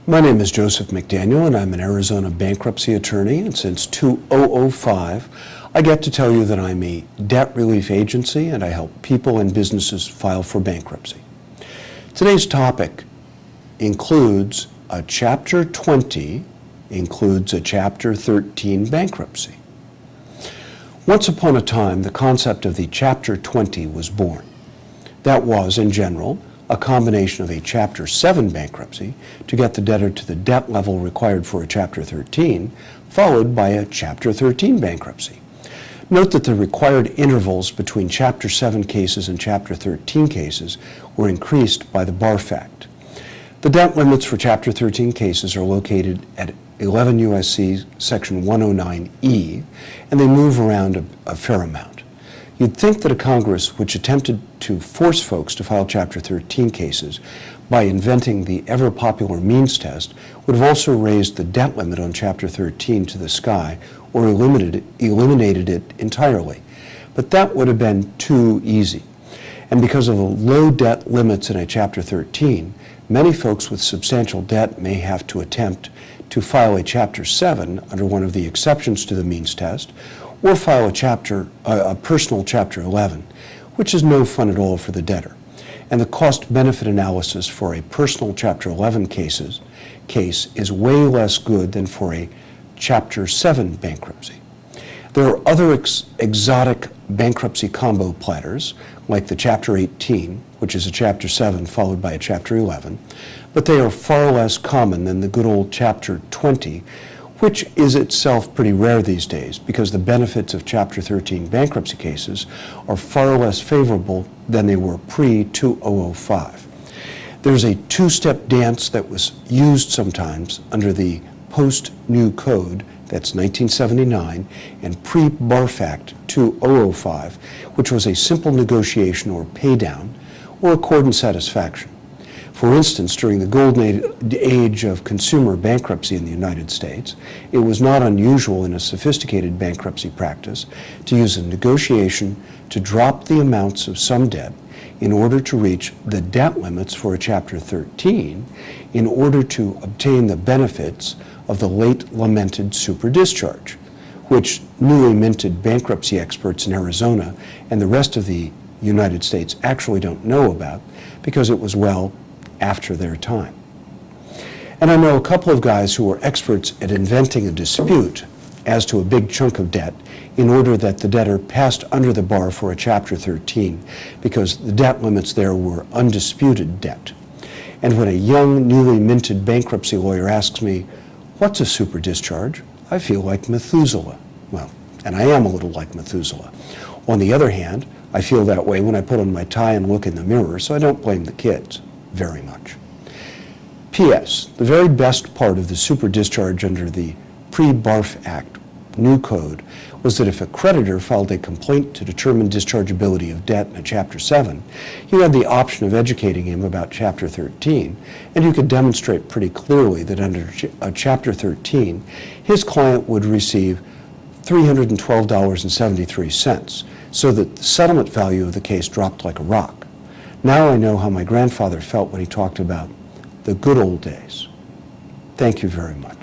My name is Joseph McDaniel, and I'm an Arizona bankruptcy attorney, and since 2005, I get to tell you that I'm a debt relief agency and I help people and businesses file for bankruptcy. Today's topic includes a Chapter 20, includes a Chapter 13 bankruptcy. Once upon a time, the concept of the Chapter 20 was born. That was, in general, a combination of a Chapter 7 bankruptcy to get the debtor to the debt level required for a Chapter 13, followed by a Chapter 13 bankruptcy. Note that the required intervals between Chapter 7 cases and Chapter 13 cases were increased by the BARF Act. The debt limits for Chapter 13 cases are located at 11 U.S.C. Section 109E, and they move around a fair amount. You'd think that a Congress which attempted to force folks to file Chapter 13 cases by inventing the ever-popular means test would have also raised the debt limit on Chapter 13 to the sky or eliminated it entirely. But that would have been too easy. And because of the low debt limits in a Chapter 13, many folks with substantial debt may have to attempt to file a Chapter 7 under one of the exceptions to the means test, or file a personal Chapter 11, which is no fun at all for the debtor. And the cost-benefit analysis for a personal Chapter 11 case is way less good than for a Chapter 7 bankruptcy. There are other exotic bankruptcy combo platters, like the Chapter 18, which is a Chapter 7 followed by a Chapter 11, but they are far less common than the good old Chapter 20, which is itself pretty rare these days because the benefits of Chapter 13 bankruptcy cases are far less favorable than they were pre-2005. There's a two-step dance that was used sometimes under the post-new code, that's 1979, and pre-BARF Act 2005, which was a simple negotiation or pay down or accord and satisfaction. For instance, during the golden age of consumer bankruptcy in the United States, it was not unusual in a sophisticated bankruptcy practice to use a negotiation to drop the amounts of some debt in order to reach the debt limits for a Chapter 13 in order to obtain the benefits of the late lamented super discharge, which newly minted bankruptcy experts in Arizona and the rest of the United States actually don't know about because it was well after their time. And I know a couple of guys who are experts at inventing a dispute as to a big chunk of debt in order that the debtor passed under the bar for a Chapter 13 because the debt limits there were undisputed debt. And when a young, newly minted bankruptcy lawyer asks me, "What's a super discharge?" I feel like Methuselah. Well, and I am a little like Methuselah. On the other hand, I feel that way when I put on my tie and look in the mirror, so I don't blame the kids very much. P.S. The very best part of the super discharge under the pre-BARF Act new code was that if a creditor filed a complaint to determine dischargeability of debt in a Chapter 7, you had the option of educating him about Chapter 13, and you could demonstrate pretty clearly that under a Chapter 13, his client would receive $312.73, so that the settlement value of the case dropped like a rock. Now I know how my grandfather felt when he talked about the good old days. Thank you very much.